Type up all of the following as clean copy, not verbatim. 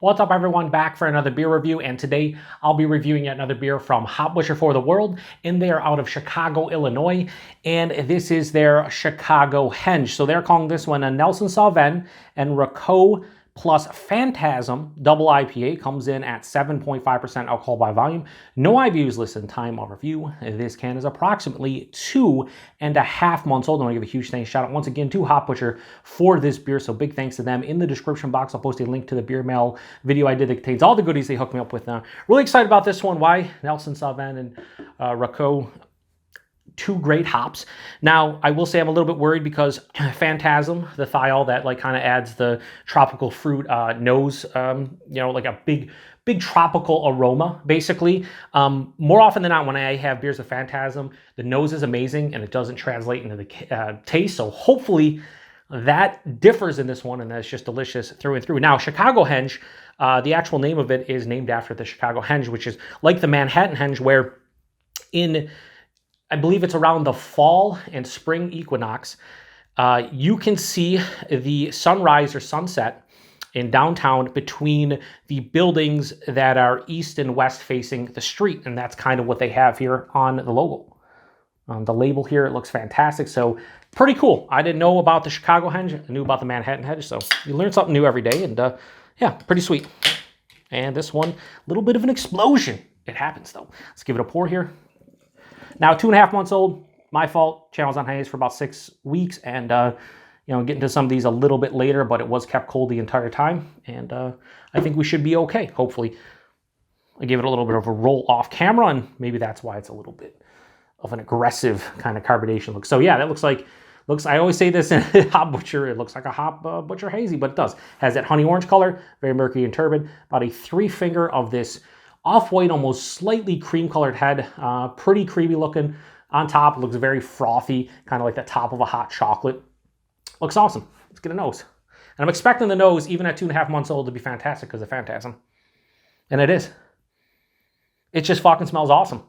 What's up, everyone? Back for another beer review, and today I'll be reviewing yet another beer from Hop Butcher for the World, and they are out of Chicago, Illinois, and this is their Chicagohenge. So they're calling this one a Nelson Sauvin and Rakau plus Phantasm Double IPA. Comes in at 7.5% alcohol by volume. No IBUs listed. Time of review. This can is approximately 2.5 months old. I want to give a huge thanks, shout out once again to Hop Butcher for this beer. So big thanks to them. In the description box, I'll post a link to the beer mail video I did that contains all the goodies they hooked me up with. Really excited about this one. Why? Nelson Sauvin and Rakau. Two great hops. Now, I will say I'm a little bit worried because Phantasm, the thiol that like kind of adds the tropical fruit nose, like a big tropical aroma, basically. More often than not, when I have beers with Phantasm, the nose is amazing and it doesn't translate into the taste. So hopefully that differs in this one, and that's just delicious through and through. Now, Chicagohenge, the actual name of it is named after the Chicagohenge, which is like the Manhattan Henge, where I believe it's around the fall and spring equinox, you can see the sunrise or sunset in downtown between the buildings that are east and west facing the street. And that's kind of what they have here on the logo. On the label here, it looks fantastic. So pretty cool. I didn't know about the Chicagohenge. I knew about the Manhattan Henge. So you learn something new every day. And yeah, pretty sweet. And this one, a little bit of an explosion. It happens though. Let's give it a pour here. Now, 2.5 months old, my fault. Channel's on hiatus for about 6 weeks, and getting to some of these a little bit later, but it was kept cold the entire time, and I think we should be okay, hopefully. I gave it a little bit of a roll off camera, and maybe that's why it's a little bit of an aggressive kind of carbonation look. So yeah, that looks, I always say this in Hop Butcher, it looks like a Hop Butcher Hazy, but it does. Has that honey orange color, very murky and turbid, about a 3-finger of this off-white, almost slightly cream-colored head, pretty creamy looking. On top, it looks very frothy, kind of like the top of a hot chocolate. Looks awesome. Let's get a nose. And I'm expecting the nose, even at 2.5 months old, to be fantastic because of Phantasm. And it is. It just fucking smells awesome.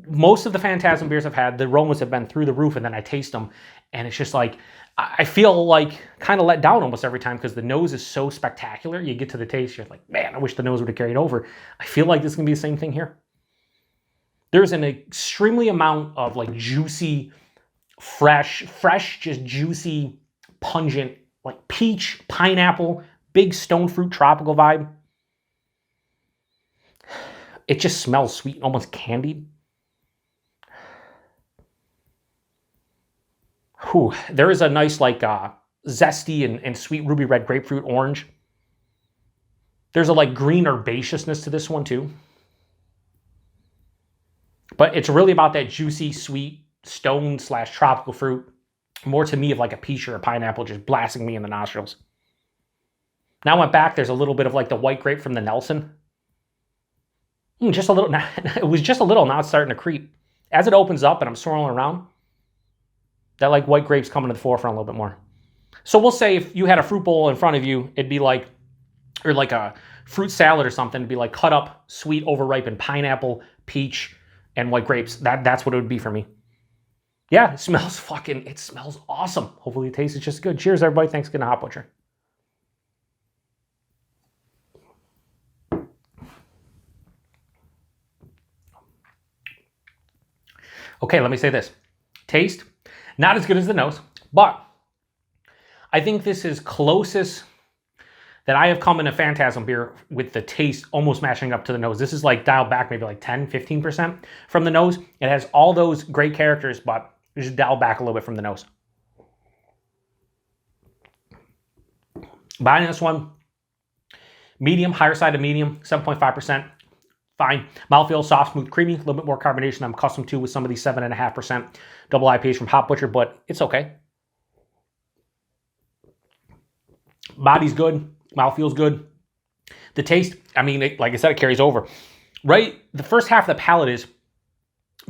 Most of the Phantasm beers I've had, the aromas have been through the roof, and then I taste them, and it's just like, I feel like kind of let down almost every time because the nose is so spectacular. You get to the taste, you're like, man, I wish the nose would have carried over. I feel like this is going to be the same thing here. There's an extremely amount of like juicy, fresh, just juicy, pungent, like peach, pineapple, big stone fruit tropical vibe. It just smells sweet, almost candied. Whew, there is a nice like zesty and sweet ruby red grapefruit orange. There's a like green herbaceousness to this one too. But it's really about that juicy, sweet stone / tropical fruit. More to me of like a peach or a pineapple just blasting me in the nostrils. Now I went back, there's a little bit of like the white grape from the Nelson. Just a little, it was just a little, now it's starting to creep. As it opens up and I'm swirling around, that like white grape's coming to the forefront a little bit more. So we'll say if you had a fruit bowl in front of you, it'd be like, or like a fruit salad or something, it'd be like cut up, sweet, overripened pineapple, peach, and white grapes. That's what it would be for me. Yeah, it smells awesome. Hopefully it tastes just good. Cheers, everybody. Thanks again to Hop Butcher. Okay, let me say this. Taste, not as good as the nose, but I think this is closest that I have come in a Phantasm beer with the taste almost matching up to the nose. This is like dialed back maybe like 10, 15% from the nose. It has all those great characters, but just dialed back a little bit from the nose. Buying this one, medium, higher side of medium, 7.5%. Fine. Mouthfeel, soft, smooth, creamy. A little bit more carbonation than I'm accustomed to with some of these 7.5% double IPAs from Hop Butcher, but it's okay. Body's good. Mouthfeel's good. The taste, I mean, like I said, it carries over. Right? The first half of the palate is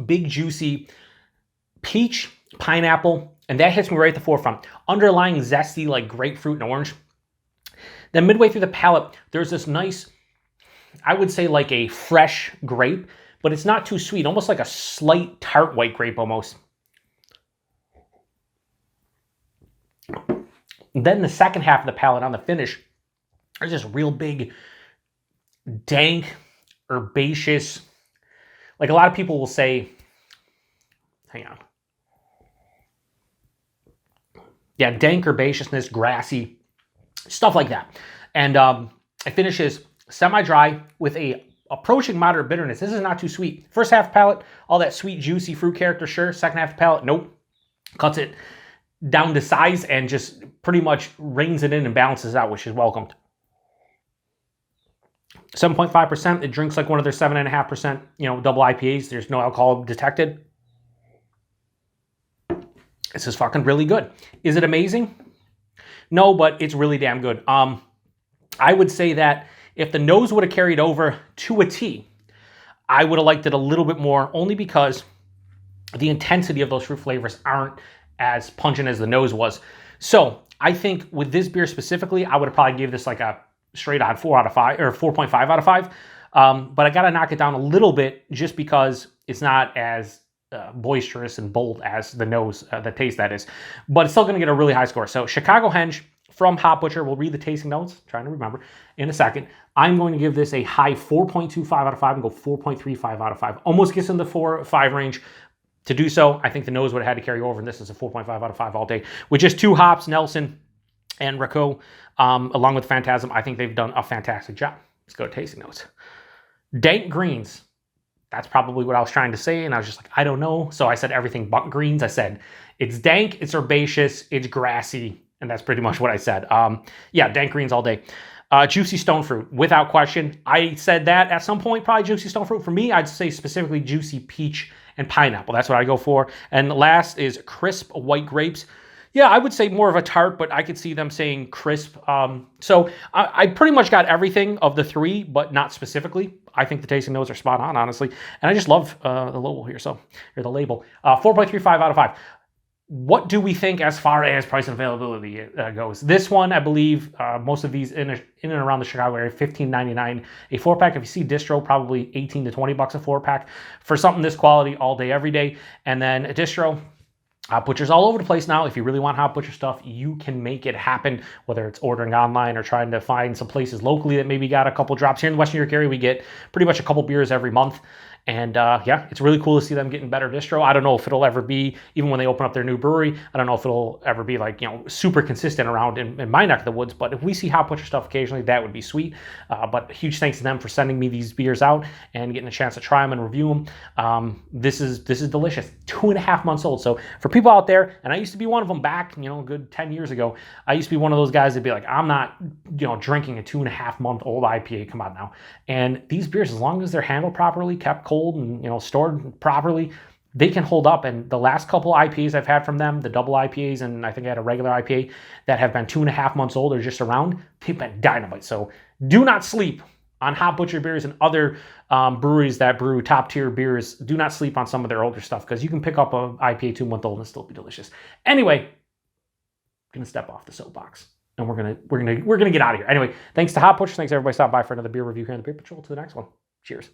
big, juicy peach, pineapple, and that hits me right at the forefront. Underlying zesty, like grapefruit and orange. Then midway through the palate, there's this nice, I would say like a fresh grape, but it's not too sweet, almost like a slight tart white grape almost. Then the second half of the palate on the finish, there's this real big dank, herbaceous. Like a lot of people will say, hang on. Yeah, dank, herbaceousness, grassy, stuff like that. And it finishes semi-dry with a approaching moderate bitterness. This is not too sweet. First half palate, all that sweet, juicy fruit character, sure. Second half palate, nope. Cuts it down to size and just pretty much reins it in and balances out, which is welcomed. 7.5%. It drinks like one of their 7.5%, double IPAs. There's no alcohol detected. This is fucking really good. Is it amazing? No, but it's really damn good. I would say that if the nose would have carried over to a T, I would have liked it a little bit more, only because the intensity of those fruit flavors aren't as pungent as the nose was. So I think with this beer specifically, I would have probably gave this like a straight on 4 out of 5 or 4.5 out of 5. But I got to knock it down a little bit just because it's not as boisterous and bold as the nose, the taste that is. But it's still going to get a really high score. So Chicagohenge from Hop Butcher. We'll read the tasting notes, trying to remember, in a second. I'm going to give this a high 4.25 out of 5 and go 4.35 out of 5. Almost gets in the 4 or 5 range. To do so, I think the nose would have had to carry over, and this is a 4.5 out of 5 all day. With just 2 hops, Nelson and Rakau, along with Phantasm, I think they've done a fantastic job. Let's go to tasting notes. Dank greens. That's probably what I was trying to say, and I was just like, I don't know. So I said everything but greens. I said it's dank, it's herbaceous, it's grassy, and that's pretty much what I said. Yeah, dank greens all day. Juicy stone fruit, without question. I said that at some point, probably juicy stone fruit. For me, I'd say specifically juicy peach and pineapple. That's what I go for. And last is crisp white grapes. Yeah, I would say more of a tart, but I could see them saying crisp. So I pretty much got everything of the 3, but not specifically. I think the tasting notes are spot on, honestly. And I just love the label here. So here, the label. 4.35 out of 5. What do we think as far as price and availability goes? This one, I believe, most of these in and around the Chicago area, $15.99 a 4-pack. If you see distro, probably 18 to 20 bucks a 4-pack for something this quality all day, every day. And then a distro, Hop Butcher's all over the place now. If you really want Hop Butcher stuff, you can make it happen, whether it's ordering online or trying to find some places locally that maybe got a couple drops. Here in the Western New York area, we get pretty much a couple beers every month. And yeah, it's really cool to see them getting better distro. I don't know if it'll ever be, even when they open up their new brewery, I don't know if it'll ever be like, super consistent around in my neck of the woods. But if we see Hop Butcher stuff occasionally, that would be sweet. But huge thanks to them for sending me these beers out and getting a chance to try them and review them. This is delicious. 2.5 months old. So for people out there, and I used to be one of them back, a good 10 years ago, I used to be one of those guys that'd be like, I'm not, drinking a 2.5 month old IPA. Come on now. And these beers, as long as they're handled properly, kept cold, and stored properly, they can hold up. And the last couple IPAs I've had from them, the double IPAs, and I think I had a regular IPA that have been 2.5 months old or just around, they've been dynamite. So do not sleep on Hop Butcher beers and other breweries that brew top tier beers. Do not sleep on some of their older stuff, because you can pick up a IPA 2-month old and still be delicious. Anyway, I'm gonna step off the soapbox and we're gonna get out of here. Anyway, thanks to Hop Butcher. Thanks everybody stopping by for another beer review here on the Beer Patrol. To the next one. Cheers.